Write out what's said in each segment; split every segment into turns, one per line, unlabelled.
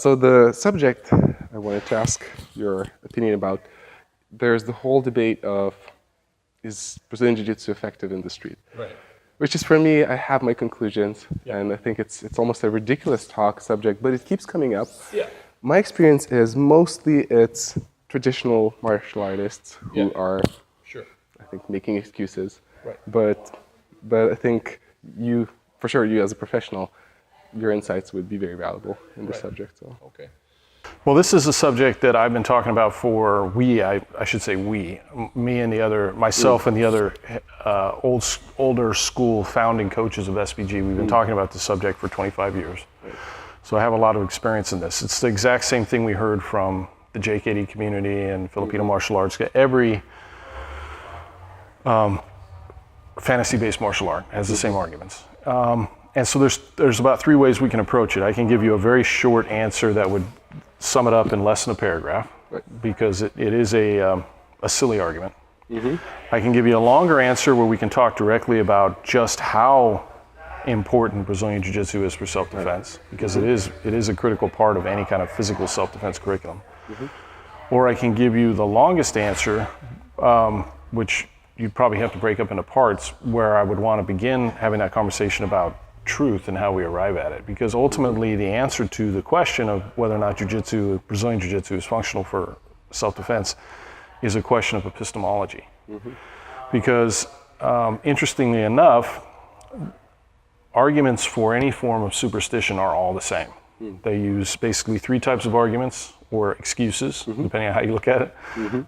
So the subject I wanted to ask your opinion about, there's the whole debate of, is Brazilian Jiu-Jitsu effective in the street?
Right.
Which is, for me, I have my conclusions, and I think it's almost a ridiculous talk subject, but it keeps coming up.
Yeah.
My experience is mostly it's traditional martial artists who are,
Sure.
I think, making excuses.
Right.
But I think you, for sure, you as a professional, your insights would be very valuable in the subject. So.
Okay. Well, this is a subject that I've been talking about for I should say me and the other, myself and the other older school founding coaches of SBG. We've been talking about this subject for 25 years.
Right.
So I have a lot of experience in this. It's the exact same thing we heard from the JKD community and Filipino martial arts. Every fantasy-based martial art has the same arguments. And so there's about 3 ways we can approach it. I can give you a very short answer that would sum it up in less than a paragraph, because it is a silly argument. I can give you a longer answer where we can talk directly about just how important Brazilian Jiu-Jitsu is for self-defense, because it is a critical part of any kind of physical self-defense curriculum. Or I can give you the longest answer, which you'd probably have to break up into parts, where I would want to begin having that conversation about truth and how we arrive at it. Because ultimately the answer to the question of whether or not Brazilian Jiu-Jitsu is functional for self-defense is a question of epistemology. Because interestingly enough, arguments for any form of superstition are all the same. They use basically 3 types of arguments or excuses, depending on how you look at it,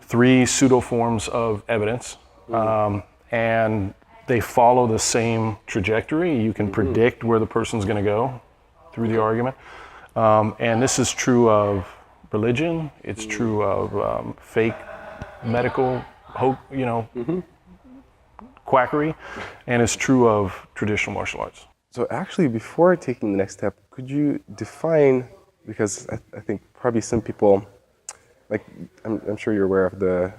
3 pseudo forms of evidence, and they follow the same trajectory. You can predict where the person's going to go through the argument. And this is true of religion. It's true of fake medical hope, quackery, and it's true of traditional martial arts.
So actually, before taking the next step, could you define, because I think probably some people, like I'm sure you're aware of the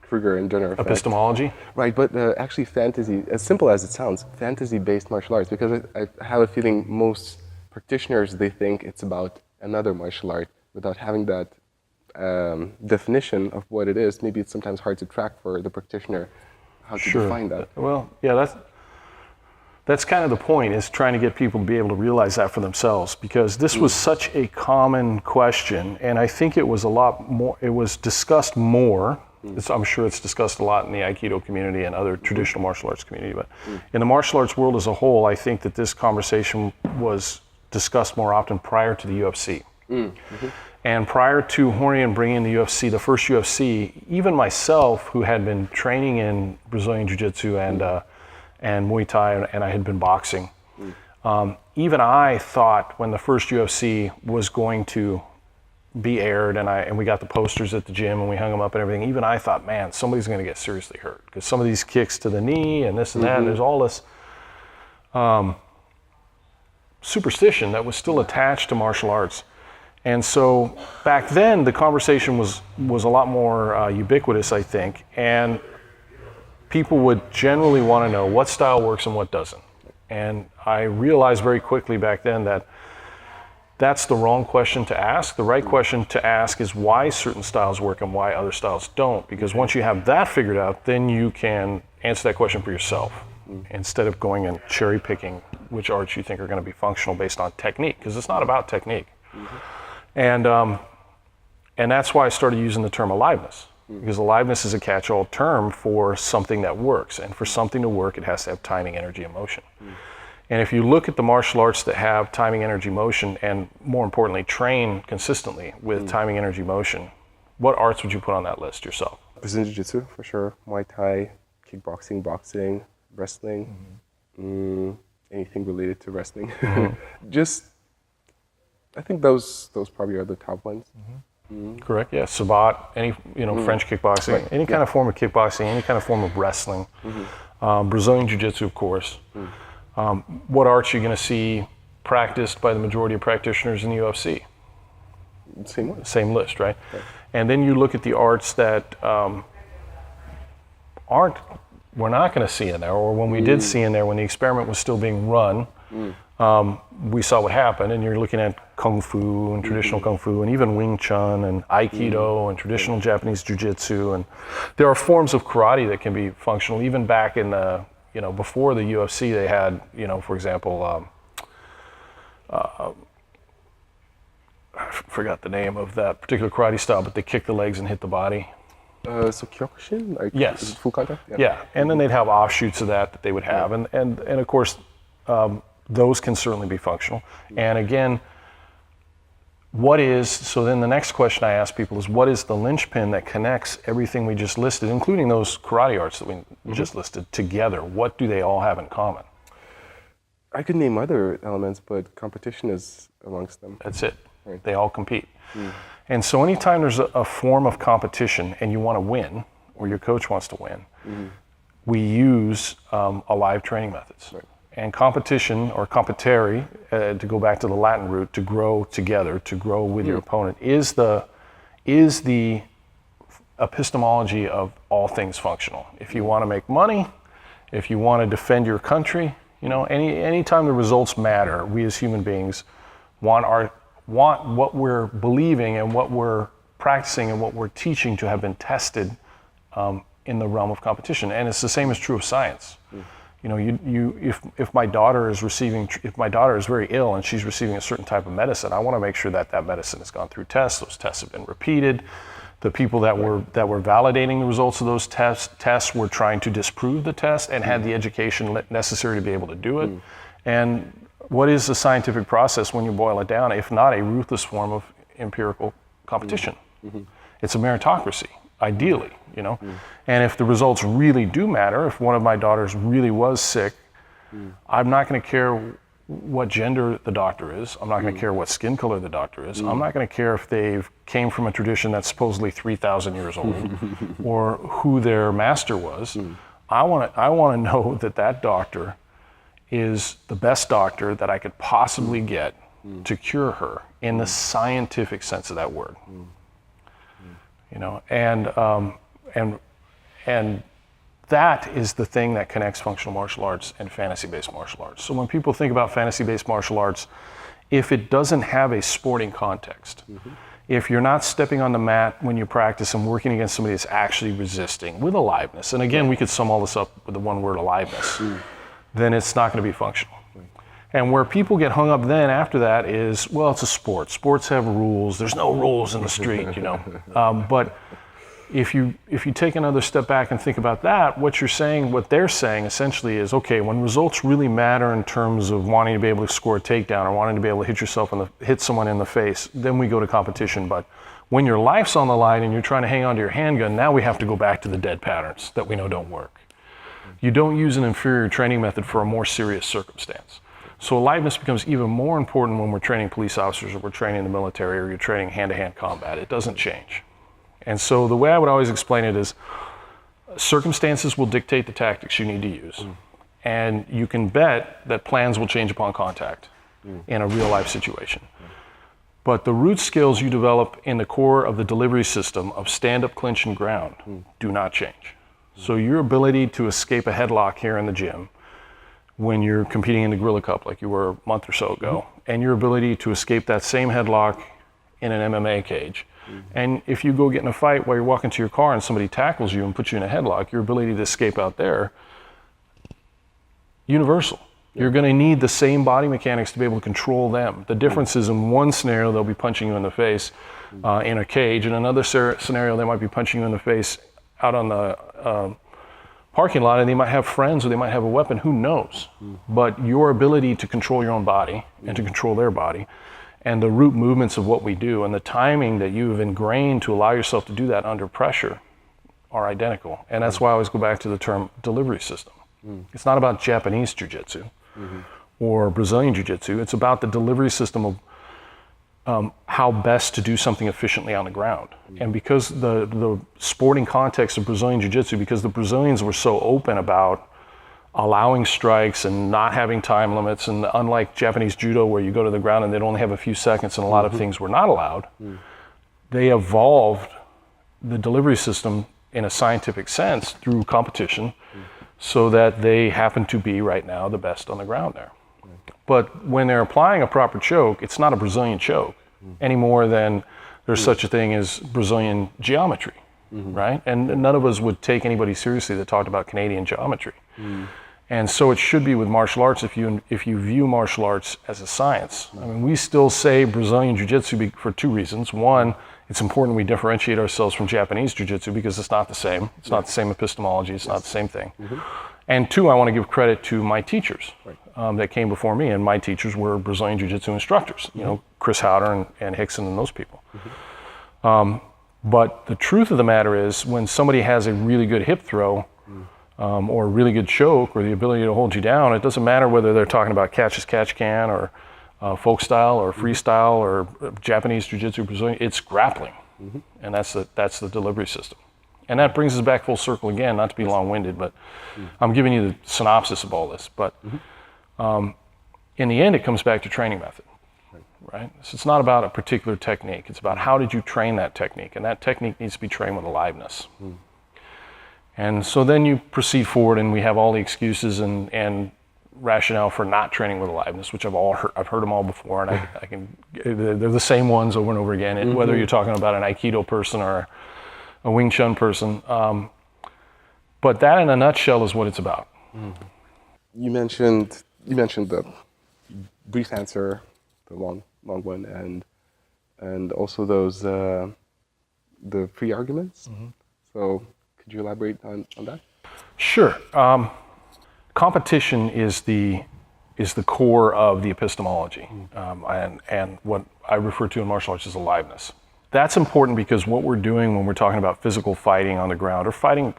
Kruger and Jenner effect.
Epistemology?
Right, but actually fantasy, as simple as it sounds, fantasy-based martial arts, because I have a feeling most practitioners, they think it's about another martial art without having that definition of what it is. Maybe it's sometimes hard to track for the practitioner how to define that.
Well, yeah, that's kind of the point, is trying to get people to be able to realize that for themselves, because this was such a common question, and I think it was a lot more, it was discussed more. I'm sure it's discussed a lot in the Aikido community and other traditional martial arts community, but in the martial arts world as a whole, I think that this conversation was discussed more often prior to the UFC. And prior to Rorion bringing the UFC, the first UFC, even myself, who had been training in Brazilian Jiu-Jitsu and Muay Thai, and I had been boxing, even I thought when the first UFC was going to be aired, and we got the posters at the gym and we hung them up and everything, even I thought, man, somebody's going to get seriously hurt, because some of these kicks to the knee and this and that, and there's all this superstition that was still attached to martial arts. And so back then the conversation was a lot more ubiquitous, I think, and people would generally want to know what style works and what doesn't. And I realized very quickly back then that that's the wrong question to ask. The right question to ask is why certain styles work and why other styles don't. Because once you have that figured out, then you can answer that question for yourself, instead of going and cherry picking which arts you think are going to be functional based on technique, because it's not about technique. And that's why I started using the term aliveness, because aliveness is a catch-all term for something that works. And for something to work, it has to have timing, energy, and motion. And if you look at the martial arts that have timing, energy, motion, and more importantly, train consistently with timing, energy, motion, what arts would you put on that list yourself?
Brazilian Jiu-Jitsu, for sure. Muay Thai, kickboxing, boxing, wrestling, anything related to wrestling. I think those probably are the top ones.
Correct, yeah. Sabat, any French kickboxing, any kind of form of kickboxing, any kind of form of wrestling. Brazilian Jiu-Jitsu, of course. What arts are you going to see practiced by the majority of practitioners in the UFC?
Same one.
Same list, right? And then you look at the arts that we're not going to see in there, or when we did see in there, when the experiment was still being run, we saw what happened, and you're looking at Kung Fu and traditional Kung Fu, and even Wing Chun and Aikido and traditional Japanese Jujitsu. And there are forms of karate that can be functional. Even back in the, before the UFC, they had, for example, I forgot the name of that particular karate style, but they kick the legs and hit the body.
So Kyokushin? Like,
yes.
Is it full contact?
Yeah. And then they'd have offshoots of that they would have. And of course, those can certainly be functional. And again, so then the next question I ask people is, what is the linchpin that connects everything we just listed, including those karate arts that we just listed, together? What do they all have in common?
I could name other elements, but competition is amongst them.
That's it.
Right.
They all compete. And so anytime there's a form of competition and you want to win, or your coach wants to win, we use alive training methods. Right. And competition, or competare, to go back to the Latin root, to grow together, to grow with your opponent, is the epistemology of all things functional. If you want to make money, if you want to defend your country, anytime the results matter, we as human beings want what we're believing and what we're practicing and what we're teaching to have been tested in the realm of competition. And it's the same is true of science. If my daughter is very ill and she's receiving a certain type of medicine, I want to make sure that medicine has gone through tests. Those tests have been repeated. The people that were validating the results of those tests were trying to disprove the test and had the education necessary to be able to do it. And what is the scientific process when you boil it down, if not a ruthless form of empirical competition? It's a meritocracy, ideally, And if the results really do matter, if one of my daughters really was sick, I'm not going to care what gender the doctor is. I'm not going to care what skin color the doctor is. I'm not going to care if they came from a tradition that's supposedly 3,000 years old or who their master was. I want to know that doctor is the best doctor that I could possibly get to cure her in the scientific sense of that word. And that is the thing that connects functional martial arts and fantasy-based martial arts. So when people think about fantasy-based martial arts, if it doesn't have a sporting context, if you're not stepping on the mat when you practice and working against somebody that's actually resisting with aliveness, and again, we could sum all this up with the one word aliveness, then it's not going to be functional. And where people get hung up then after that is, well, it's a sport. Sports have rules. There's no rules in the street, But if you take another step back and think about that, what they're saying essentially is, okay, when results really matter in terms of wanting to be able to score a takedown or wanting to be able to hit someone in the face, then we go to competition. But when your life's on the line and you're trying to hang on to your handgun, now we have to go back to the dead patterns that we know don't work. You don't use an inferior training method for a more serious circumstance. So aliveness becomes even more important when we're training police officers or we're training the military or you're training hand-to-hand combat. It doesn't change. And so the way I would always explain it is circumstances will dictate the tactics you need to use. And you can bet that plans will change upon contact in a real life situation. But the root skills you develop in the core of the delivery system of stand-up, clinch, and ground do not change. So your ability to escape a headlock here in the gym when you're competing in the Gorilla Cup like you were a month or so ago, and your ability to escape that same headlock in an MMA cage. And if you go get in a fight while you're walking to your car and somebody tackles you and puts you in a headlock, your ability to escape out there, universal. You're going to need the same body mechanics to be able to control them. The difference is in one scenario, they'll be punching you in the face in a cage. In another scenario, they might be punching you in the face out on the parking lot, and they might have friends or they might have a weapon, who knows? But your ability to control your own body and to control their body and the root movements of what we do and the timing that you have ingrained to allow yourself to do that under pressure are identical. And that's why I always go back to the term delivery system. It's not about Japanese Jiu-Jitsu or Brazilian Jiu-Jitsu. It's about the delivery system of how best to do something efficiently on the ground. And because the sporting context of Brazilian Jiu-Jitsu, because the Brazilians were so open about allowing strikes and not having time limits, and unlike Japanese Judo where you go to the ground and they'd only have a few seconds and a lot of things were not allowed, they evolved the delivery system in a scientific sense through competition so that they happen to be right now the best on the ground there. But when they're applying a proper choke, it's not a Brazilian choke any more than there's such a thing as Brazilian geometry, right? And none of us would take anybody seriously that talked about Canadian geometry. And so it should be with martial arts if you view martial arts as a science. I mean, we still say Brazilian Jiu-Jitsu for two reasons. One, it's important we differentiate ourselves from Japanese Jiu-Jitsu because it's not the same. It's not the same epistemology. It's not the same thing. And two, I want to give credit to my teachers that came before me, and my teachers were Brazilian Jiu-Jitsu instructors. You know, Chris Howder and Hickson and those people. But the truth of the matter is, when somebody has a really good hip throw, or a really good choke, or the ability to hold you down, it doesn't matter whether they're talking about catch as catch can, or folk style, or freestyle, or Japanese Jiu-Jitsu, Brazilian. It's grappling, and that's the delivery system. And that brings us back full circle again, not to be long-winded, but I'm giving you the synopsis of all this. But in the end, it comes back to training method, right? So it's not about a particular technique. It's about how did you train that technique, and that technique needs to be trained with aliveness. And so then you proceed forward, and we have all the excuses and rationale for not training with aliveness, which I've heard them all before, and they're the same ones over and over again. Whether you're talking about an Aikido person or a Wing Chun person, but that in a nutshell is what it's about.
You mentioned the brief answer, the long one, and also those the free arguments. So could you elaborate on that?
Sure. Competition is the core of the epistemology, and what I refer to in martial arts as aliveness. That's important because what we're doing when we're talking about physical fighting on the ground, or fighting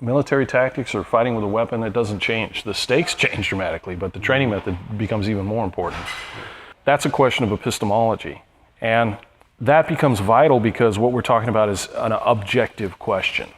military tactics, or fighting with a weapon, it doesn't change. The stakes change dramatically, but the training method becomes even more important. That's a question of epistemology, and that becomes vital because what we're talking about is an objective question,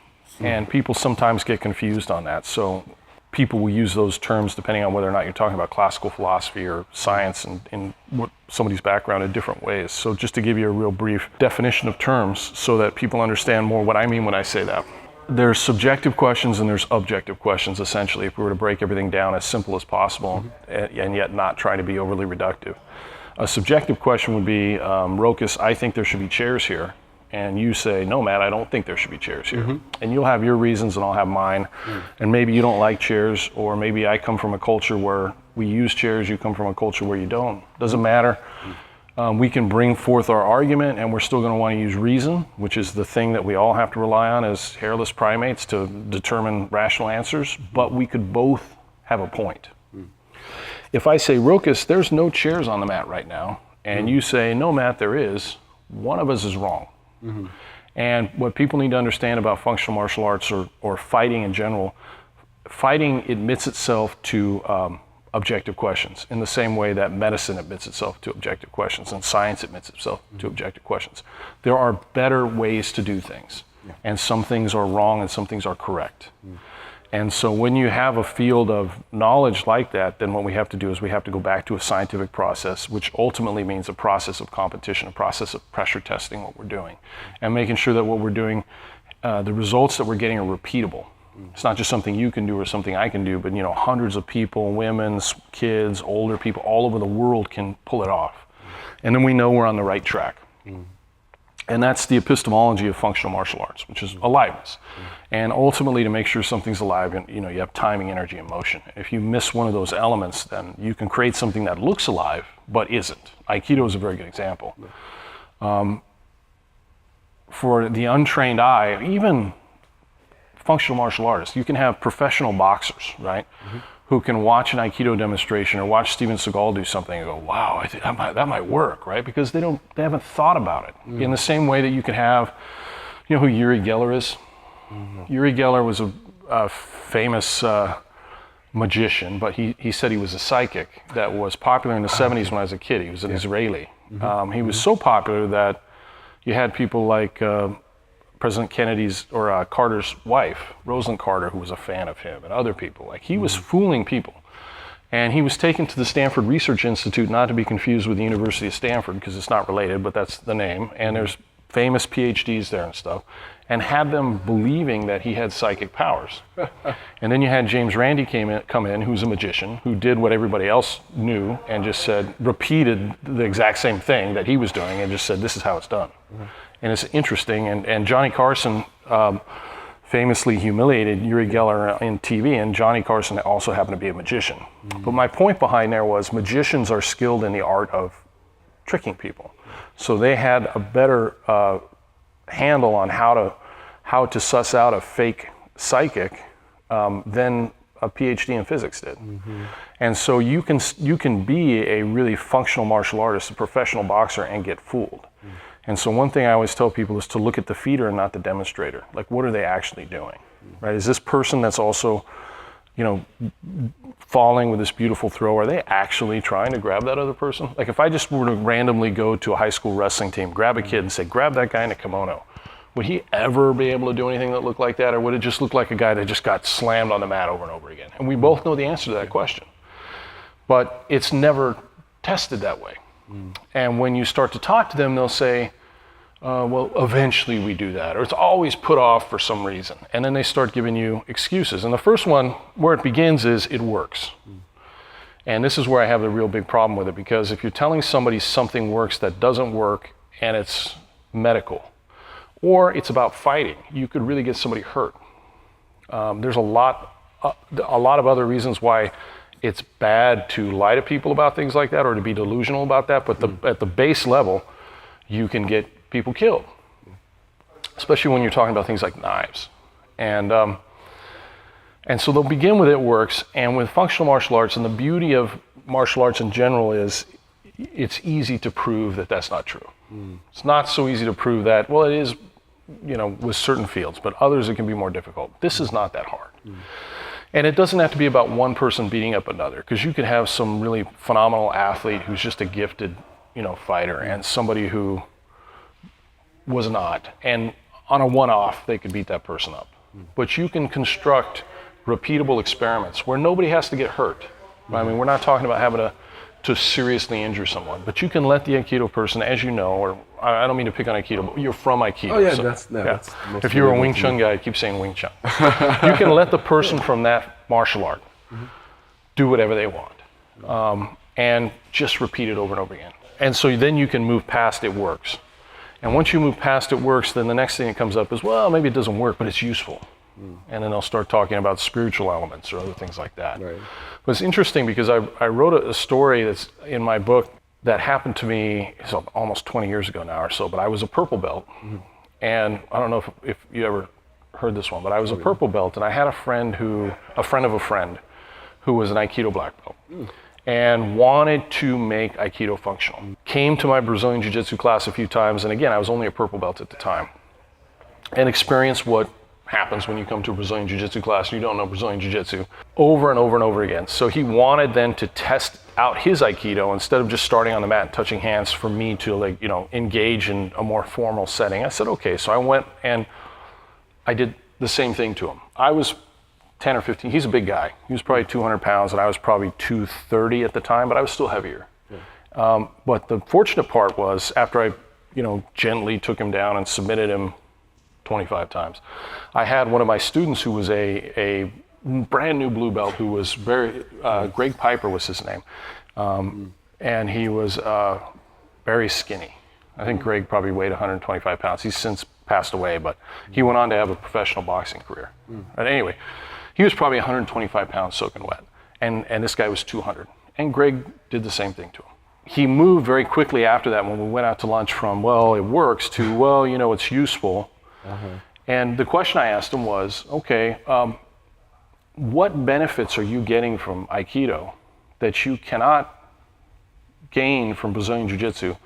and people sometimes get confused on that. So people will use those terms depending on whether or not you're talking about classical philosophy or science and in what somebody's background in different ways. So just to give you a real brief definition of terms so that people understand more what I mean when I say that. There's subjective questions and there's objective questions, essentially, if we were to break everything down as simple as possible and yet not try to be overly reductive. A subjective question would be, Rokas, I think there should be chairs here. And you say, no, Matt, I don't think there should be chairs here. And you'll have your reasons and I'll have mine. And maybe you don't like chairs, or maybe I come from a culture where we use chairs, you come from a culture where you don't. Doesn't matter. We can bring forth our argument, and we're still going to want to use reason, which is the thing that we all have to rely on as hairless primates to determine rational answers, but we could both have a point. If I say, Rokas, there's no chairs on the mat right now, and you say, no, Matt, there is, one of us is wrong. And what people need to understand about functional martial arts or fighting in general, fighting admits itself to objective questions in the same way that medicine admits itself to objective questions and science admits itself to objective questions. There are better ways to do things, and some things are wrong and some things are correct. And so when you have a field of knowledge like that, then what we have to do is we have to go back to a scientific process, which ultimately means a process of competition, a process of pressure testing what we're doing, and making sure that what we're doing, the results that we're getting are repeatable. It's not just something you can do or something I can do, but hundreds of people, women, kids, older people, all over the world can pull it off. And then we know we're on the right track. And that's the epistemology of functional martial arts, which is aliveness. And ultimately, to make sure something's alive, you have timing, energy, and motion. If you miss one of those elements, then you can create something that looks alive, but isn't. Aikido is a very good example. For the untrained eye, even functional martial artists, you can have professional boxers, right? Who can watch an Aikido demonstration or watch Steven Seagal do something and go, wow, I think that might work, right? Because they haven't thought about it. In the same way that you could have, who Uri Geller is? Uri Geller was a famous magician, but he said he was a psychic that was popular in the 70s when I was a kid. He was an Israeli. He was so popular that you had people like President Kennedy's or Carter's wife, Rosalind Carter, who was a fan of him, and other people. Like, he was fooling people. And he was taken to the Stanford Research Institute, not to be confused with the University of Stanford, because it's not related, but that's the name. And there's famous PhDs there and stuff, and had them believing that he had psychic powers. And then you had James Randi come in, who's a magician, who did what everybody else knew and just repeated the exact same thing that he was doing and just said, this is how it's done. Mm-hmm. And it's interesting. And Johnny Carson famously humiliated Uri Geller in TV, and Johnny Carson also happened to be a magician. Mm-hmm. But my point behind there was magicians are skilled in the art of tricking people. So they had a better handle on how to suss out a fake psychic than a PhD in physics did. Mm-hmm. And so you can be a really functional martial artist, a professional boxer, and get fooled. Mm-hmm. And so one thing I always tell people is to look at the feeder and not the demonstrator. Like, what are they actually doing? Mm-hmm. Right? Is this person that's also, falling with this beautiful throw, are they actually trying to grab that other person? Like, if I just were to randomly go to a high school wrestling team, grab a kid and say, grab that guy in a kimono, would he ever be able to do anything that looked like that? Or would it just look like a guy that just got slammed on the mat over and over again? And we both know the answer to that question. But it's never tested that way. Mm. And when you start to talk to them, they'll say, well, eventually we do that, or it's always put off for some reason. And then they start giving you excuses. And the first one, where it begins, is it works. Mm. And this is where I have a real big problem with it, because if you're telling somebody something works that doesn't work and it's medical, or it's about fighting, you could really get somebody hurt. There's a lot of other reasons why it's bad to lie to people about things like that or to be delusional about that, but at the base level, you can get people killed, especially when you're talking about things like knives. And so they'll begin with it works, and with functional martial arts, and the beauty of martial arts in general is it's easy to prove that that's not true. Mm. It's not so easy to prove that, well, it is, with certain fields, but others it can be more difficult. This is not that hard. Mm. And it doesn't have to be about one person beating up another, because you could have some really phenomenal athlete who's just a gifted, fighter, and somebody who was not. And on a one-off, they could beat that person up. Mm. But you can construct repeatable experiments where nobody has to get hurt. Mm. I mean, we're not talking about having to seriously injure someone, but you can let the Aikido person, as you know, or I don't mean to pick on Aikido, but you're from Aikido.
Oh yeah,
so,
that's
if you're a Wing Chun guy, I keep saying Wing Chun. You can let the person from that martial art do whatever they want, and just repeat it over and over again. And so then you can move past it works. And once you move past it works, then the next thing that comes up is, well, maybe it doesn't work, but it's useful. Mm. And then they'll start talking about spiritual elements or other things like that. Right. But it's interesting because I wrote a story that's in my book that happened to me almost 20 years ago now or so, but I was a purple belt. Mm. And I don't know if you ever heard this one, but I was a purple belt, and I had a friend of a friend who was an Aikido black belt. Mm. And wanted to make Aikido functional. Came to my Brazilian Jiu-Jitsu class a few times, and again, I was only a purple belt at the time, and experienced what happens when you come to a Brazilian Jiu-Jitsu class and you don't know Brazilian Jiu-Jitsu over and over and over again. So he wanted then to test out his Aikido instead of just starting on the mat and touching hands for me to engage in a more formal setting. I said, okay, so I went and I did the same thing to him. I was 10 or 15, he's a big guy. He was probably 200 pounds and I was probably 230 at the time, but I was still heavier. Yeah. But the fortunate part was after I, gently took him down and submitted him 25 times, I had one of my students who was a brand new blue belt who was Greg Piper was his name. And he was very skinny. I think Greg probably weighed 125 pounds. He's since passed away, but he went on to have a professional boxing career. But anyway, he was probably 125 pounds soaking wet, and this guy was 200. And Greg did the same thing to him. He moved very quickly after that when we went out to lunch from, well, it works, to, well, it's useful. Uh-huh. And the question I asked him was, okay, what benefits are you getting from Aikido that you cannot gain from Brazilian Jiu-Jitsu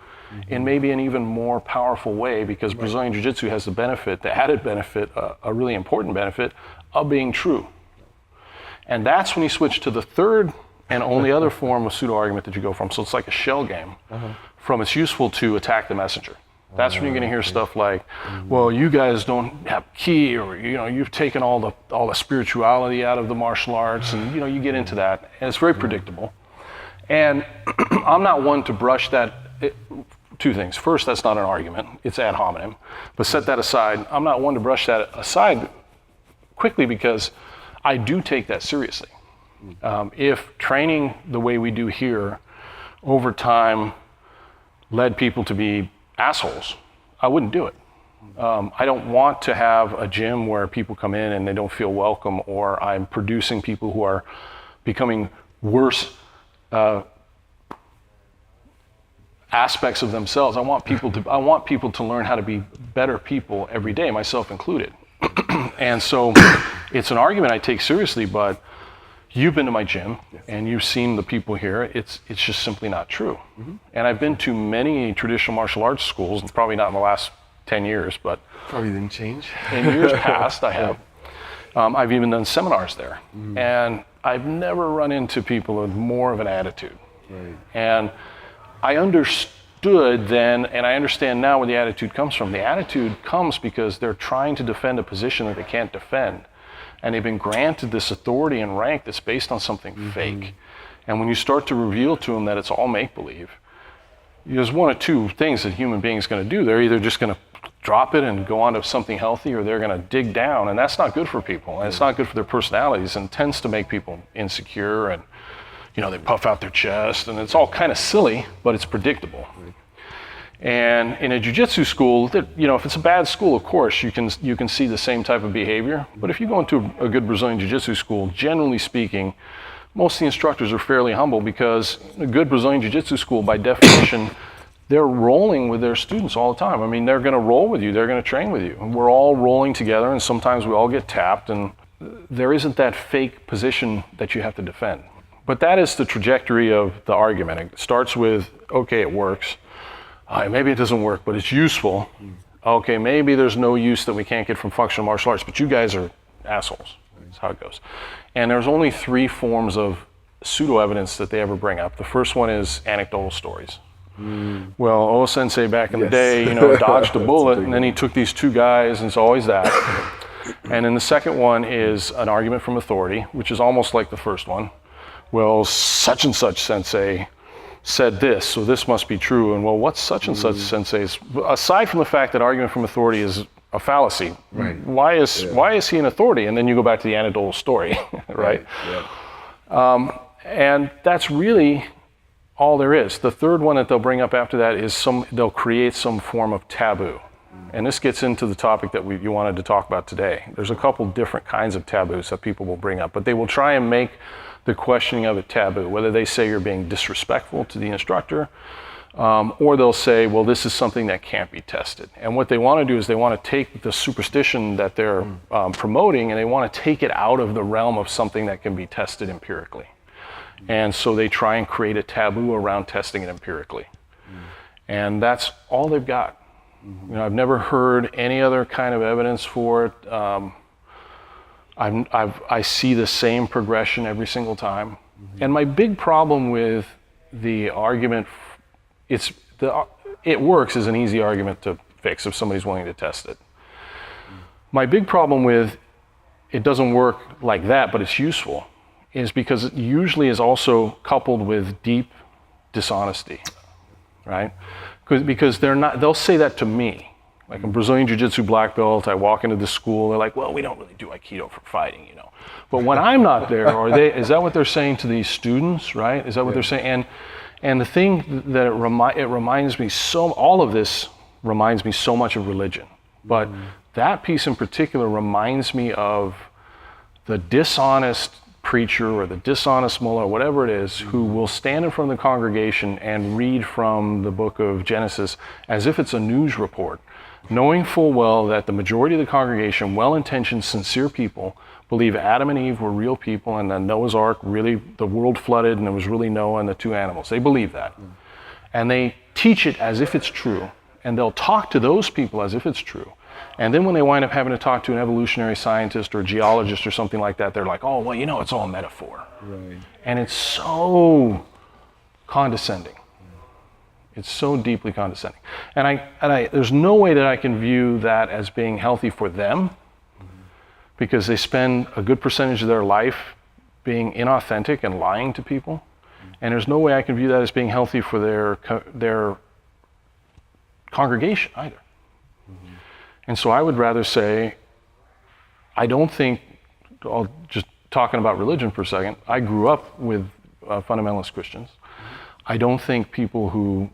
in maybe an even more powerful way, because Brazilian Jiu-Jitsu has the added benefit, a really important benefit, of being true. And that's when he switched to the third and only other form of pseudo-argument that you go from. So it's like a shell game. From it's useful to attack the messenger. That's when you're going to hear stuff like, well, you guys don't have ki, or you've taken all the spirituality out of the martial arts, and you get into that, and it's very predictable. And I'm not one to brush that two things. First, that's not an argument. It's ad hominem. But set that aside. I'm not one to brush that aside quickly because I do take that seriously. If training the way we do here over time led people to be assholes, I wouldn't do it. I don't want to have a gym where people come in and they don't feel welcome, or I'm producing people who are becoming worse aspects of themselves. I want people to learn how to be better people every day, myself included. And so it's an argument I take seriously, but you've been to my gym and you've seen the people here. It's just simply not true. And I've been to many traditional martial arts schools, probably not in the last 10 years, but
probably didn't change.
In years past, I have. I've even done seminars there. And I've never run into people with more of an attitude.
Right.
And I understood then, and I understand now where the attitude comes from. The attitude comes because they're trying to defend a position that they can't defend. And they've been granted this authority and rank that's based on something fake. And when you start to reveal to them that it's all make-believe, there's one of two things that a human being is going to do. They're either just going to drop it and go on to something healthy, or they're going to dig down, and that's not good for people, and it's not good for their personalities, and tends to make people insecure, and they puff out their chest, and it's all kind of silly, but it's predictable. And in a jiu-jitsu school, if it's a bad school, of course, you can see the same type of behavior. But if you go into a good Brazilian jiu-jitsu school, generally speaking, most of the instructors are fairly humble, because a good Brazilian jiu-jitsu school, by definition, they're rolling with their students all the time. I mean, they're going to roll with you. They're going to train with you. And we're all rolling together, and sometimes we all get tapped, and there isn't that fake position that you have to defend. But that is the trajectory of the argument. It starts with, okay, it works. Maybe it doesn't work, but it's useful. Okay, maybe there's no use that we can't get from functional martial arts, but you guys are assholes. That's how it goes. And there's only 3 forms of pseudo-evidence that they ever bring up. The first one is anecdotal stories. Well, O-sensei back in the day, dodged a bullet, and then he took these 2 guys, and it's always that. And then the second one is an argument from authority, which is almost like the first one. Well, such and such sensei said this, so this must be true. And well, what's such and such sensei's? Aside from the fact that argument from authority is a fallacy,
right?
Why is he an authority? And then you go back to the anecdotal story, right?
Yeah.
And that's really all there is. The third one that they'll bring up after that is they'll create some form of taboo. And this gets into the topic that you wanted to talk about today. There's a couple different kinds of taboos that people will bring up, but they will try and make the questioning of it taboo, whether they say you're being disrespectful to the instructor, or they'll say, well, this is something that can't be tested. And what they want to do is they want to take the superstition that they're promoting, and they want to take it out of the realm of something that can be tested empirically. And so they try and create a taboo around testing it empirically. And that's all they've got. I've never heard any other kind of evidence for it. I see the same progression every single time. And my big problem with the argument, it works as an easy argument to fix if somebody's willing to test it. My big problem with it doesn't work like that, but it's useful, is because it usually is also coupled with deep dishonesty, right? Because they'll say that to me. Like a Brazilian Jiu-Jitsu black belt, I walk into the school, they're like, well, we don't really do Aikido for fighting, But when I'm not there, is that what they're saying to these students, right? Is that what they're saying? And the thing that it reminds me all of this reminds me so much of religion. But that piece in particular reminds me of the dishonest preacher or the dishonest mullah, whatever it is, who will stand in front of the congregation and read from the book of Genesis as if it's a news report, knowing full well that the majority of the congregation, well-intentioned, sincere people, believe Adam and Eve were real people, and that Noah's Ark, really, the world flooded and it was really Noah and the 2 animals. They believe that. And they teach it as if it's true, and they'll talk to those people as if it's true. And then when they wind up having to talk to an evolutionary scientist or a geologist or something like that, they're like, oh, well, it's all a metaphor.
Right.
And it's so condescending. It's so deeply condescending. And I there's no way that I can view that as being healthy for them, because they spend a good percentage of their life being inauthentic and lying to people. And there's no way I can view that as being healthy for their congregation either. And so I would rather say, I don't think, just talking about religion for a second, I grew up with fundamentalist Christians. I don't think people who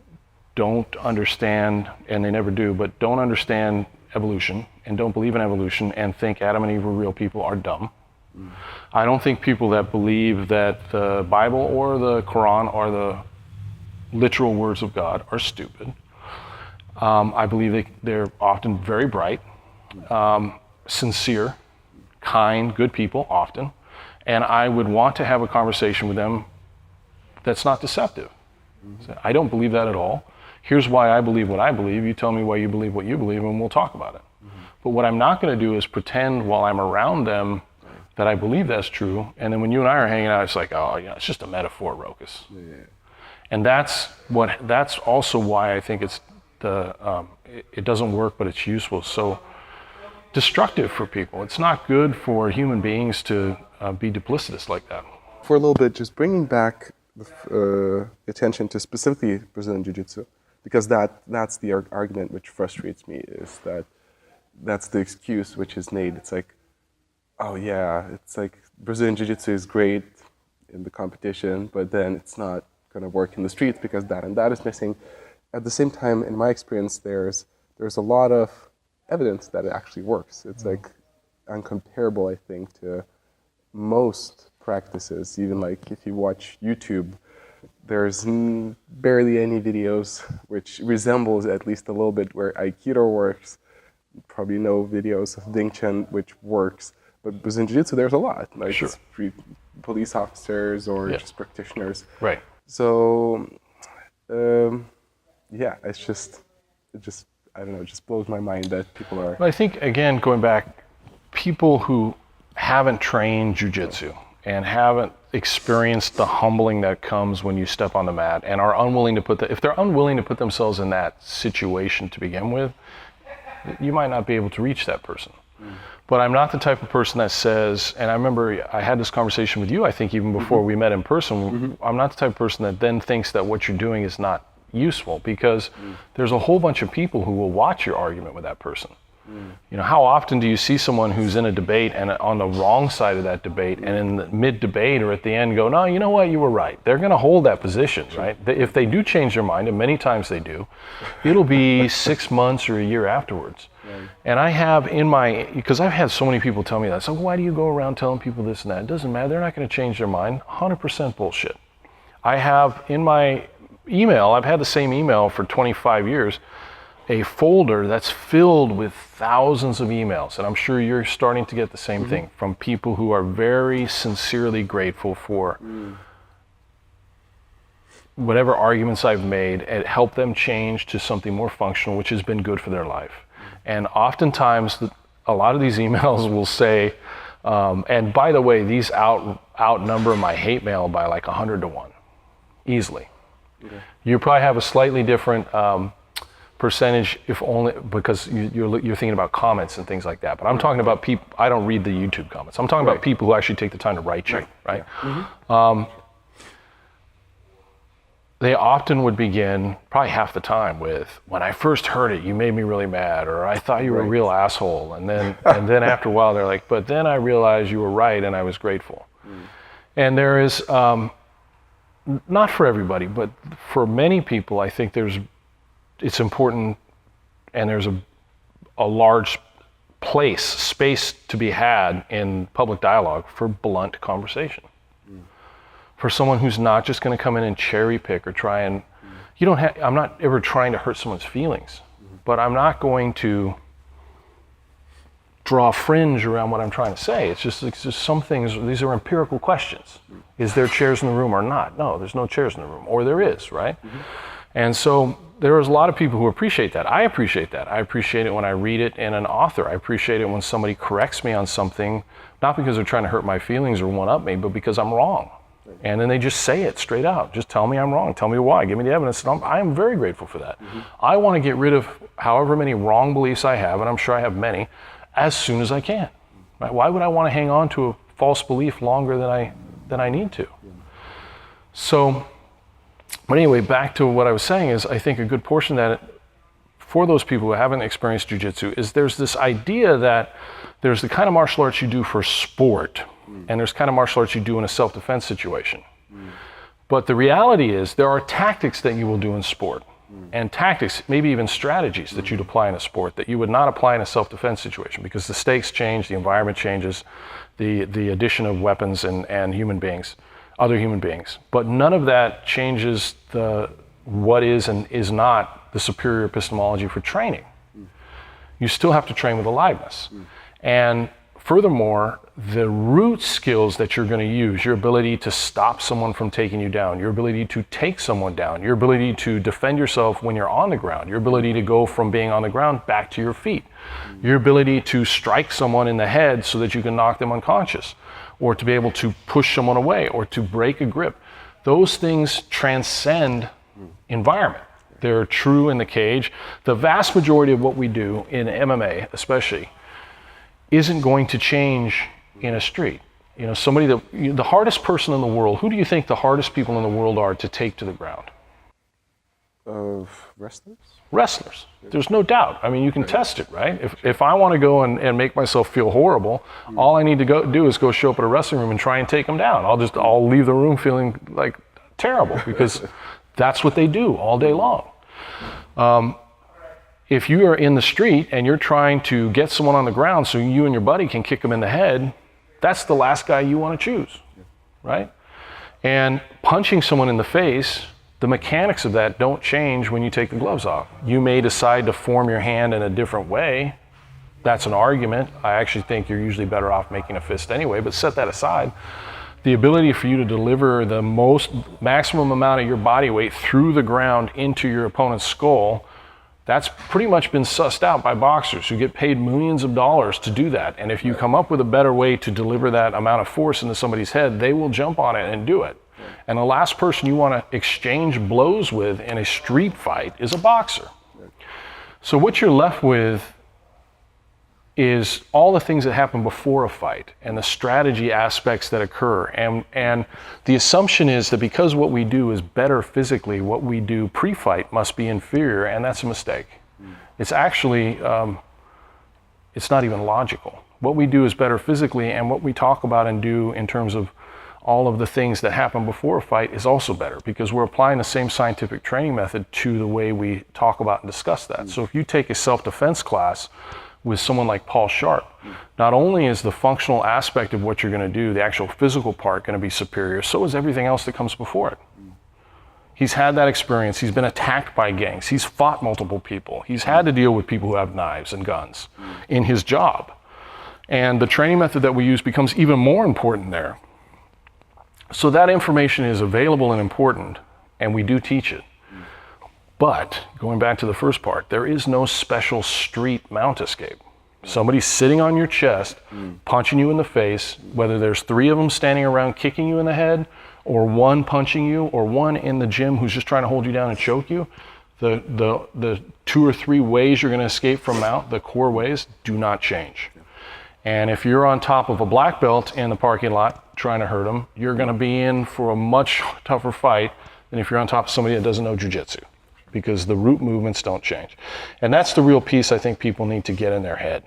don't understand, and they never do, but don't understand evolution and don't believe in evolution and think Adam and Eve were real people are dumb. I don't think people that believe that the Bible or the Quran are the literal words of God are stupid. I believe they're often very bright, sincere, kind, good people, often. And I would want to have a conversation with them that's not deceptive. So I don't believe that at all. Here's why I believe what I believe. You tell me why you believe what you believe, and we'll talk about it. But what I'm not going to do is pretend while I'm around them that I believe that's true. And then when you and I are hanging out, it's like, oh, yeah, it's just a metaphor, Rokas. Yeah. And that's also why I think it's it doesn't work, but it's useful. So destructive for people. It's not good for human beings to be duplicitous like that.
For a little bit, just bringing back attention to specifically Brazilian Jiu-Jitsu, because that's the argument which frustrates me, is that's the excuse which is made. It's like, oh yeah, it's like Brazilian Jiu-Jitsu is great in the competition, but then it's not going to work in the streets because that and that is missing. At the same time, in my experience, there's a lot of evidence that it actually works. It's like uncomparable, I think, to most practices. Even like if you watch YouTube, there's barely any videos which resembles at least a little bit where Aikido works. Probably no videos of Linchpin which works. But Brazilian Jiu-Jitsu, there's a lot. Like
sure.
Police officers or just practitioners.
Right.
So, yeah, it just I don't know, it just blows my mind that people are...
Well, I think, again, going back, people who haven't trained jiu-jitsu and haven't experienced the humbling that comes when you step on the mat and are unwilling to if they're unwilling to put themselves in that situation to begin with, you might not be able to reach that person. But I'm not the type of person that says, and I remember I had this conversation with you, I think even before we met in person, I'm not the type of person that then thinks that what you're doing is not useful, because there's a whole bunch of people who will watch your argument with that person. You know, how often do you see someone who's in a debate and on the wrong side of that debate and in the mid-debate or at the end go, no, you know what, you were right. They're going to hold that position, right? If they do change their mind, and many times they do, it'll be 6 months or a year afterwards. And I have because I've had so many people tell me that, so why do you go around telling people this and that? It doesn't matter, they're not going to change their mind. 100% bullshit. I have in my email, I've had the same email for 25 years, a folder that's filled with thousands of emails, and I'm sure you're starting to get the same thing from people who are very sincerely grateful for whatever arguments I've made and help them change to something more functional, which has been good for their life. And oftentimes, a lot of these emails will say, and by the way, these outnumber my hate mail by like 100 to 1, easily. Okay. You probably have a slightly different percentage, if only because you're thinking about comments and things like that. But I'm talking about people. I don't read the YouTube comments. I'm talking about people who actually take the time to write you, right? Yeah. They often would begin, probably half the time, with, when I first heard it, you made me really mad, or I thought you were a real asshole. And then after a while, they're like, but then I realized you were right and I was grateful. And there is, not for everybody, but for many people, I think it's important, and there's a large space to be had in public dialogue for blunt conversation. For someone who's not just going to come in and cherry pick or try and, I'm not ever trying to hurt someone's feelings, but I'm not going to draw a fringe around what I'm trying to say. It's just some things, these are empirical questions. Is there chairs in the room or not? No, there's no chairs in the room, or there is, right? And so there is a lot of people who appreciate that. I appreciate that. I appreciate it when I read it in an author. I appreciate it when somebody corrects me on something, not because they're trying to hurt my feelings or one-up me, but because I'm wrong. And then they just say it straight out. Just tell me I'm wrong. Tell me why. Give me the evidence. And I am very grateful for that. I want to get rid of however many wrong beliefs I have, and I'm sure I have many, as soon as I can. Right? Why would I want to hang on to a false belief longer than I need to? So, but anyway, back to what I was saying is, I think a good portion of that, for those people who haven't experienced jiu-jitsu is there's this idea that there's the kind of martial arts you do for sport, and there's kind of martial arts you do in a self-defense situation. But the reality is there are tactics that you will do in sport, and tactics, maybe even strategies that you'd apply in a sport that you would not apply in a self-defense situation, because the stakes change, the environment changes, the addition of weapons and human beings, other human beings. But none of that changes what is and is not the superior epistemology for training. You still have to train with aliveness. And furthermore, the root skills that you're going to use, your ability to stop someone from taking you down, your ability to take someone down, your ability to defend yourself when you're on the ground, your ability to go from being on the ground back to your feet, your ability to strike someone in the head so that you can knock them unconscious, or to be able to push someone away, or to break a grip. Those things transcend environment. They're true in the cage. The vast majority of what we do in MMA especially isn't going to change in a street. You know, the hardest person in the world, who do you think the hardest people in the world are to take to the ground?
Wrestlers?
Wrestlers. There's no doubt. I mean, you can test it, right? If I want to go and make myself feel horrible, all I need to do is go show up at a wrestling room and try and take them down. I'll leave the room feeling like terrible, because that's what they do all day long. If you are in the street and you're trying to get someone on the ground so you and your buddy can kick them in the head, that's the last guy you want to choose, right? And punching someone in the face, the mechanics of that don't change when you take the gloves off. You may decide to form your hand in a different way. That's an argument. I actually think you're usually better off making a fist anyway, but set that aside. The ability for you to deliver the maximum amount of your body weight through the ground into your opponent's skull, that's pretty much been sussed out by boxers who get paid millions of dollars to do that. And if you come up with a better way to deliver that amount of force into somebody's head, they will jump on it and do it. And the last person you want to exchange blows with in a street fight is a boxer. So what you're left with is all the things that happen before a fight and the strategy aspects that occur. And the assumption is that because what we do is better physically, what we do pre-fight must be inferior, and that's a mistake. It's actually, it's not even logical. What we do is better physically, and what we talk about and do in terms of all of the things that happen before a fight is also better, because we're applying the same scientific training method to the way we talk about and discuss that. So if you take a self-defense class with someone like Paul Sharp, not only is the functional aspect of what you're going to do, the actual physical part, going to be superior, so is everything else that comes before it. He's had that experience. He's been attacked by gangs. He's fought multiple people. He's had to deal with people who have knives and guns in his job. And the training method that we use becomes even more important there. So that information is available and important, and we do teach it. But going back to the first part, there is no special street mount escape. Somebody's sitting on your chest, punching you in the face, whether there's 3 of them standing around kicking you in the head, or 1 punching you, or 1 in the gym who's just trying to hold you down and choke you. The 2 or 3 ways you're going to escape from mount, the core ways, do not change. And if you're on top of a black belt in the parking lot trying to hurt them, you're going to be in for a much tougher fight than if you're on top of somebody that doesn't know jiu-jitsu, because the root movements don't change. And that's the real piece I think people need to get in their head.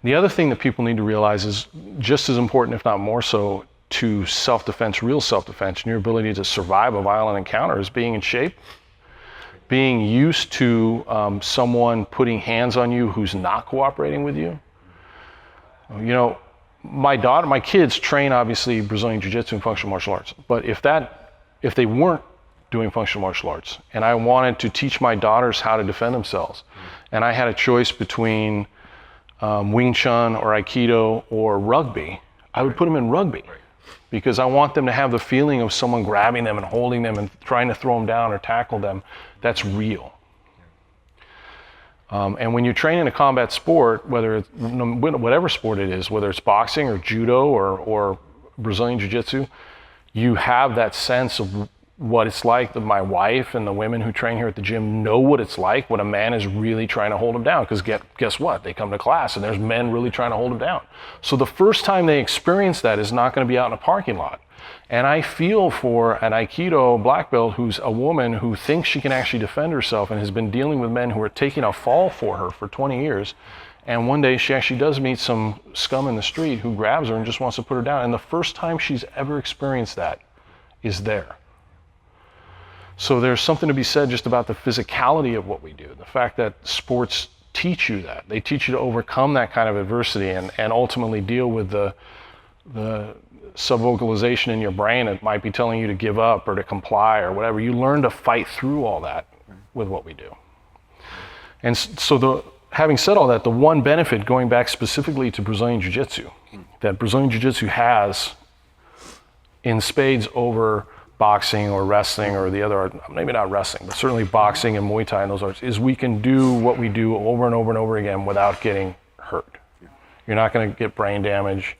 The other thing that people need to realize is just as important, if not more so, to self-defense, real self-defense, and your ability to survive a violent encounter is being in shape, being used to someone putting hands on you who's not cooperating with you. You know, my kids train obviously Brazilian Jiu-Jitsu and functional martial arts, but if they weren't doing functional martial arts, and I wanted to teach my daughters how to defend themselves, and I had a choice between Wing Chun or Aikido or rugby, I would put them in rugby, because I want them to have the feeling of someone grabbing them and holding them and trying to throw them down or tackle them. That's real. And when you train in a combat sport, whatever sport it is, whether it's boxing or judo or Brazilian Jiu-Jitsu, you have that sense of what it's like. My wife and the women who train here at the gym know what it's like when a man is really trying to hold them down, because guess what? They come to class and there's men really trying to hold them down. So the first time they experience that is not going to be out in a parking lot. And I feel for an Aikido black belt who's a woman who thinks she can actually defend herself and has been dealing with men who are taking a fall for her for 20 years. And one day she actually does meet some scum in the street who grabs her and just wants to put her down. And the first time she's ever experienced that is there. So there's something to be said just about the physicality of what we do. The fact that sports teach you that. They teach you to overcome that kind of adversity and ultimately deal with the sub-vocalization in your brain that might be telling you to give up or to comply or whatever. You learn to fight through all that with what we do. And so having said all that, the one benefit, going back specifically to Brazilian Jiu-Jitsu, that Brazilian Jiu-Jitsu has in spades over boxing or wrestling or the other art, maybe not wrestling, but certainly boxing and Muay Thai and those arts, is we can do what we do over and over and over again without getting hurt. You're not going to get brain damage.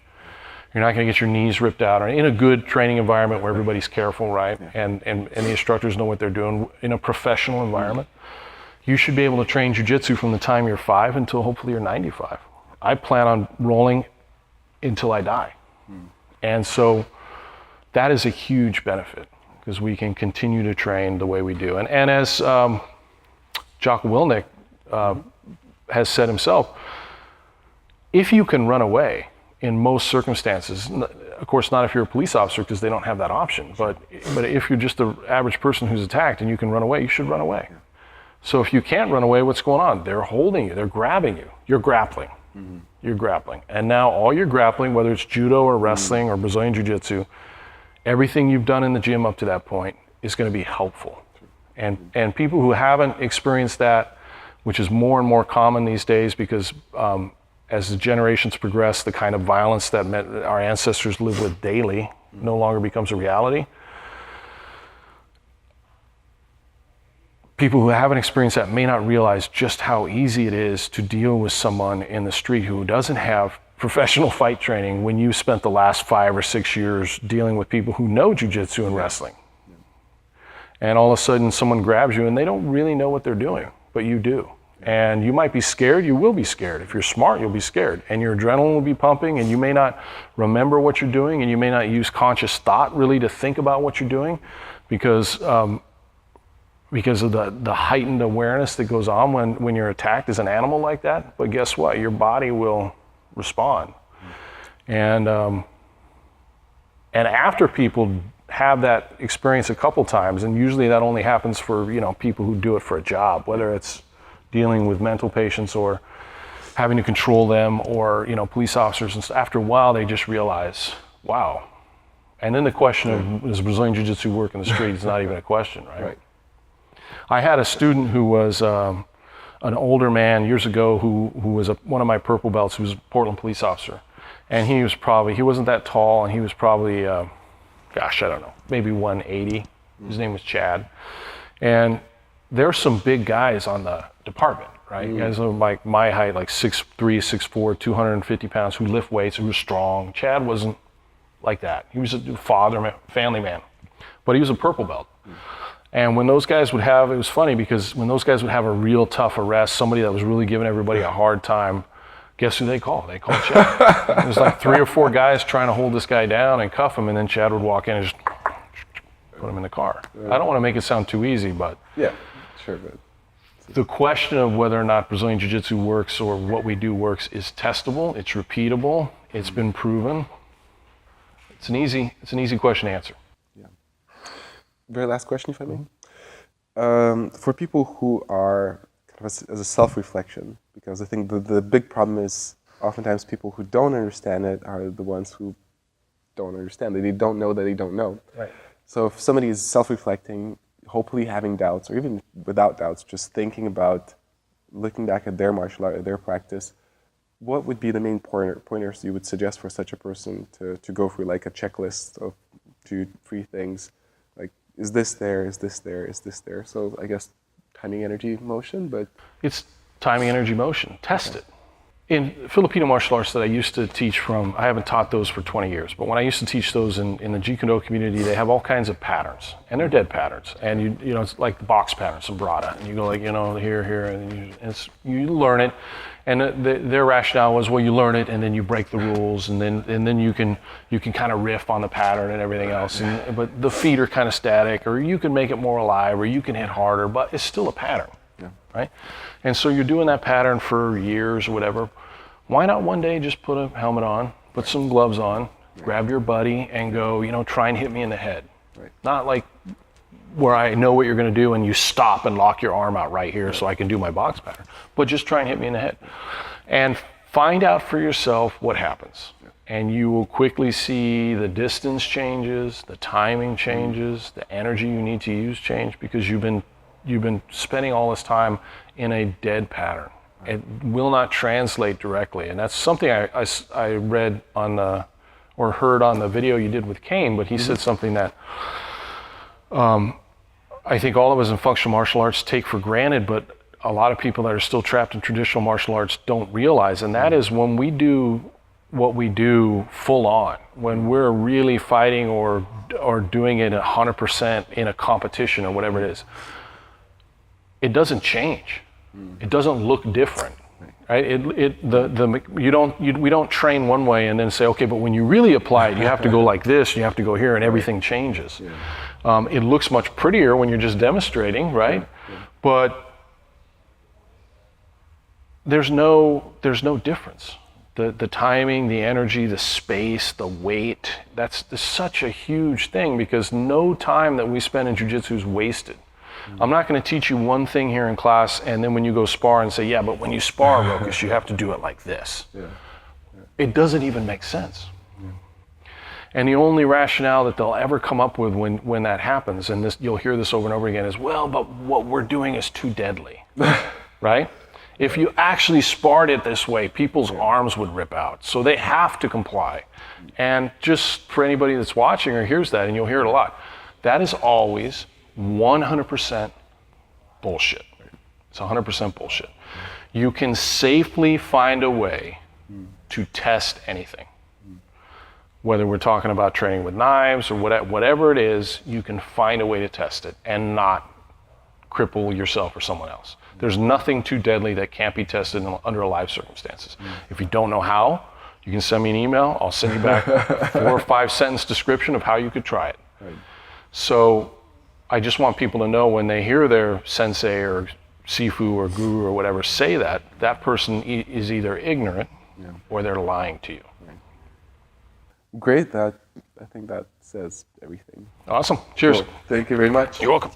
You're not going to get your knees ripped out, or in a good training environment where everybody's careful, right? And the instructors know what they're doing in a professional environment. You should be able to train jiu-jitsu from the time you're 5 until hopefully you're 95. I plan on rolling until I die. And so that is a huge benefit, because we can continue to train the way we do. And as Jocko Willink has said himself, if you can run away in most circumstances, of course not if you're a police officer, because they don't have that option, but if you're just the average person who's attacked and you can run away, you should run away. So if you can't run away, what's going on? They're holding you, they're grabbing you, you're grappling. You're grappling. And now all your grappling, whether it's judo or wrestling or Brazilian Jiu-Jitsu, everything you've done in the gym up to that point is going to be helpful. And people who haven't experienced that, which is more and more common these days, because as the generations progress, the kind of violence that our ancestors lived with daily no longer becomes a reality. People who haven't experienced that may not realize just how easy it is to deal with someone in the street who doesn't have professional fight training when you spent the last 5 or 6 years dealing with people who know jiu-jitsu and wrestling. And all of a sudden someone grabs you and they don't really know what they're doing, but you do. And you might be scared, you will be scared. If you're smart, you'll be scared. And your adrenaline will be pumping, and you may not remember what you're doing, and you may not use conscious thought really to think about what you're doing, because of the heightened awareness that goes on when you're attacked as an animal like that. But guess what? Your body will respond. And after people have that experience a couple times, and usually that only happens for people who do it for a job, whether it's dealing with mental patients or having to control them, or police officers, and after a while they just realize, wow. And then the question of, does Brazilian Jiu-Jitsu work in the street is not even a question, right? I had a student who was an older man years ago who was one of my purple belts, who was a Portland police officer. And he wasn't that tall, and he was probably, I don't know, maybe 180. His name was Chad. And there's some big guys on the department, right? Guys are like my height, like 6'3", 6'4", 250 pounds, who lift weights, who were strong. Chad wasn't like that. He was a father, family man, but he was a purple belt. And when those guys would have, it was funny, because when those guys would have a real tough arrest, somebody that was really giving everybody a hard time, guess who they called? They called Chad. It was like 3 or 4 guys trying to hold this guy down and cuff him, and then Chad would walk in and just put him in the car. I don't want to make it sound too easy, but
yeah, sure. But
the question of whether or not Brazilian Jiu-Jitsu works or what we do works is testable. It's repeatable. It's been proven. It's an easy question to answer.
Yeah. Very last question, if I may. For people who are kind of as a self-reflection, because I think the big problem is oftentimes people who don't understand it are the ones who don't understand it. They don't know that they don't know.
Right.
So if somebody is self-reflecting, hopefully having doubts, or even without doubts, just thinking about looking back at their martial art, at their practice, what would be the main pointers you would suggest for such a person to go through, like a checklist of 2-3 things? Like, is this there, is this there, is this there? So I guess timing, energy, motion, but...
It's timing, energy, motion. Test it. in Filipino martial arts that I used to teach from, I haven't taught those for 20 years, but when I used to teach those in the Jeet Kune Do community, they have all kinds of patterns, and they're dead patterns. And you know, it's like the box pattern, sombrada, and you go like, you know, here, and you learn it. And their rationale was, well, you learn it, and then you break the rules, and then you can kind of riff on the pattern and everything else. But the feet are kind of static, or you can make it more alive, or you can hit harder, but it's still a pattern. Yeah. Right? And so you're doing that pattern for years or whatever. Why not one day just put a helmet on, put some gloves on, grab your buddy and go, you know, try and hit me in the head. Right. Not like where I know what you're going to do and you stop and lock your arm out right here so I can do my box pattern. But just try and hit me in the head. And find out for yourself what happens. And you will quickly see the distance changes, the timing changes, the energy you need to use change, because you've been spending all this time in a dead pattern. It will not translate directly, and that's something I read on or heard on the video you did with Kane. But he said something that I think all of us in functional martial arts take for granted, but a lot of people that are still trapped in traditional martial arts don't realize, and that is when we do what we do full on, when we're really fighting or doing it 100% in a competition or whatever it is, it doesn't change. It doesn't look different, right? We don't train one way and then say, okay, but when you really apply it, you have to go like this, you have to go here, and everything changes. Yeah. It looks much prettier when you're just demonstrating, right? Yeah. Yeah. But there's no difference. The timing, the energy, the space, the weight, that's such a huge thing, because no time that we spend in jiu-jitsu is wasted. I'm not going to teach you one thing here in class and then when you go spar and say, yeah, but when you spar, Rokas, you have to do it like this. Yeah. Yeah. It doesn't even make sense. Yeah. And the only rationale that they'll ever come up with when that happens, and you'll hear this over and over again, is, well, but what we're doing is too deadly, right? If you actually sparred it this way, people's arms would rip out. So they have to comply. And just for anybody that's watching or hears that, and you'll hear it a lot, that is always 100% bullshit. It's 100% bullshit. You can safely find a way to test anything. Whether we're talking about training with knives or whatever it is, you can find a way to test it and not cripple yourself or someone else. There's nothing too deadly that can't be tested under live circumstances. If you don't know how, you can send me an email. I'll send you back a 4 or 5 sentence description of how you could try it. Right. So I just want people to know, when they hear their sensei or sifu or guru or whatever say that person is either ignorant or they're lying to you. Right.
Great. I think that says everything.
Awesome. Cheers.
Cool. Thank you very much.
You're welcome.